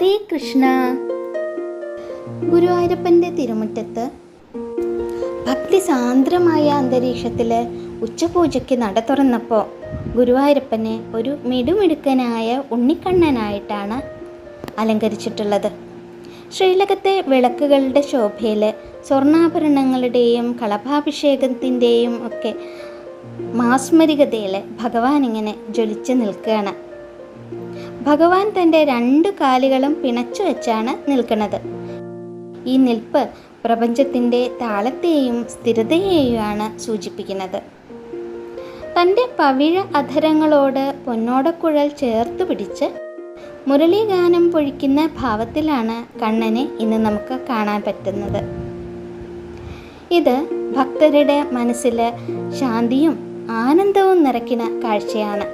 ഹരേ കൃഷ്ണ. ഗുരുവായൂരപ്പൻ്റെ തിരുമുറ്റത്ത് ഭക്തിസാന്ദ്രമായ അന്തരീക്ഷത്തിൽ ഉച്ചപൂജയ്ക്ക് നട തുറന്നപ്പോൾ ഗുരുവായൂരപ്പനെ ഒരു മിടുമിടുക്കനായ ഉണ്ണിക്കണ്ണനായിട്ടാണ് അലങ്കരിച്ചിട്ടുള്ളത്. ശ്രീലകത്തെ വിളക്കുകളുടെ ശോഭയിൽ സ്വർണ്ണാഭരണങ്ങളുടെയും കളഭാഭിഷേകത്തിൻ്റെയും ഒക്കെ മാസ്മരികതയിൽ ഭഗവാൻ ഇങ്ങനെ ജ്വലിച്ച് നിൽക്കുകയാണ്. ഭഗവാൻ തൻ്റെ 2 കാലുകളും പിണച്ചു വെച്ചാണ് നിൽക്കുന്നത്. ഈ നിൽപ്പ് പ്രപഞ്ചത്തിൻ്റെ താളത്തെയും സ്ഥിരതയെയുമാണ് സൂചിപ്പിക്കുന്നത്. തൻ്റെ പവിഴ അധരങ്ങളോട് പൊന്നോടക്കുഴൽ ചേർത്ത് പിടിച്ച് മുരളീഗാനം പൊഴിക്കുന്ന ഭാവത്തിലാണ് കണ്ണനെ ഇന്ന് നമുക്ക് കാണാൻ പറ്റുന്നത്. ഇത് ഭക്തരുടെ മനസ്സിൽ ശാന്തിയും ആനന്ദവും നിറയ്ക്കുന്ന കാഴ്ചയാണ്.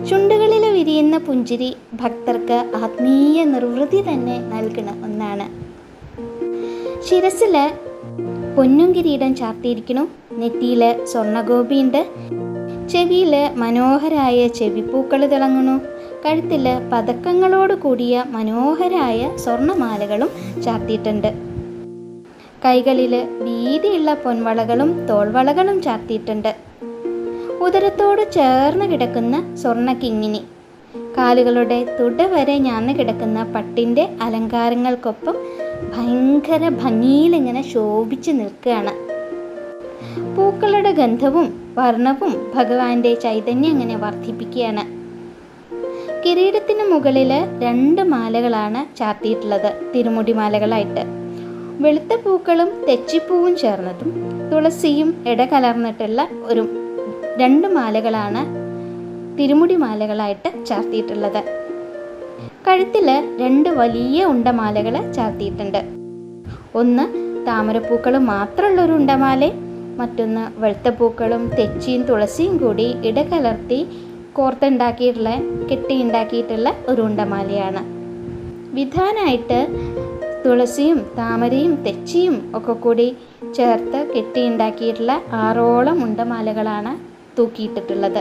ചുണ്ടുകളിൽ വിരിയുന്ന പുഞ്ചിരി ഭക്തർക്ക് ആത്മീയ നിർവൃതി തന്നെ നൽകുന്ന ഒന്നാണ്. ശിരസിൽ പൊന്നും കിരീടം ചാർത്തിയിരിക്കുന്നു, നെറ്റിയിൽ സ്വർണ്ണഗോപിയുണ്ട്, ചെവിയിൽ മനോഹരായ ചെവിപ്പൂക്കൾ തിളങ്ങുന്നു, കഴുത്തിൽ പതക്കങ്ങളോട് കൂടിയ മനോഹരായ സ്വർണ്ണമാലകളും ചാർത്തിയിട്ടുണ്ട്. കൈകളിൽ വീതിയുള്ള പൊൻവളകളും തോൾവളകളും ചാർത്തിയിട്ടുണ്ട്. ഉദരത്തോട് ചേർന്ന് കിടക്കുന്ന സ്വർണ്ണ കിങ്ങിണി, കാലുകളുടെ തുട വരെ ഞാന്ന് കിടക്കുന്ന പട്ടിൻ്റെ അലങ്കാരങ്ങൾക്കൊപ്പം ഭയങ്കര ഭംഗിയിലിങ്ങനെ ശോഭിച്ച് നിൽക്കുകയാണ്. പൂക്കളുടെ ഗന്ധവും വർണ്ണവും ഭഗവാന്റെ ചൈതന്യം ഇങ്ങനെ വർദ്ധിപ്പിക്കുകയാണ്. കിരീടത്തിന് മുകളിൽ 2 മാലകളാണ് ചാർത്തിയിട്ടുള്ളത്, തിരുമുടി മാലകളായിട്ട്. വെളുത്ത പൂക്കളും തെച്ചിപ്പൂവും ചേർന്നതും തുളസിയും ഇടകലർന്നിട്ടുള്ള 2 മാലകളാണ് തിരുമുടി മാലകളായിട്ട് ചാർത്തിയിട്ടുള്ളത്. കഴുത്തിൽ 2 വലിയ ഉണ്ടമാലകൾ ചാർത്തിയിട്ടുണ്ട്. ഒന്ന് താമരപ്പൂക്കളും മാത്രമുള്ളൊരു ഉണ്ടമാലയും മറ്റൊന്ന് വെളുത്ത പൂക്കളും തെച്ചിയും തുളസിയും കൂടി ഇടകലർത്തി കെട്ടിയുണ്ടാക്കിയിട്ടുള്ള ഒരു ഉണ്ടമാലയാണ്. വിധാനായിട്ട് തുളസിയും താമരയും തെച്ചിയും ഒക്കെ കൂടി ചേർത്ത് കെട്ടിയുണ്ടാക്കിയിട്ടുള്ള 6ഓളം ഉണ്ടമാലകളാണ് തൂക്കിയിട്ടിട്ടുള്ളത്.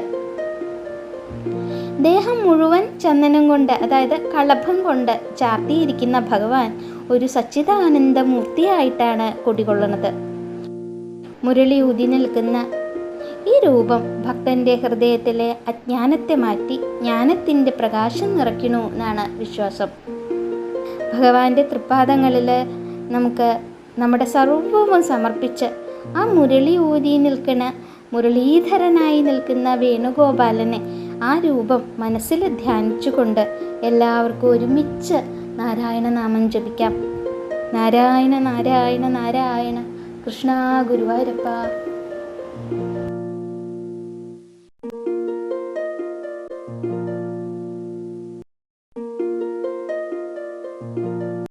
ദേഹം മുഴുവൻ ചന്ദനം കൊണ്ട്, അതായത് കളഭം കൊണ്ട് ചാർത്തിയിരിക്കുന്ന ഭഗവാൻ ഒരു സച്ചിദാനന്ദ മൂർത്തിയായിട്ടാണ് കുടികൊള്ളുന്നത്. മുരളി ഊതി നിൽക്കുന്ന ഈ രൂപം ഭക്തൻ്റെ ഹൃദയത്തിലെ അജ്ഞാനത്തെ മാറ്റി ജ്ഞാനത്തിൻ്റെ പ്രകാശം നിറയ്ക്കണു എന്നാണ് വിശ്വാസം. ഭഗവാന്റെ തൃപ്പാദങ്ങളിൽ നമുക്ക് നമ്മുടെ സർവവും സമർപ്പിച്ച് ആ മുരളി ഊതി നിൽക്കുന്ന മുരളീധരനായി നിൽക്കുന്ന വേണുഗോപാലനെ, ആ രൂപം മനസ്സിൽ ധ്യാനിച്ചുകൊണ്ട് എല്ലാവർക്കും ഒരുമിച്ച് നാരായണ നാമം ജപിക്കാം. നാരായണ നാരായണ നാരായണ, കൃഷ്ണ ഗുരുവായൂരപ്പ.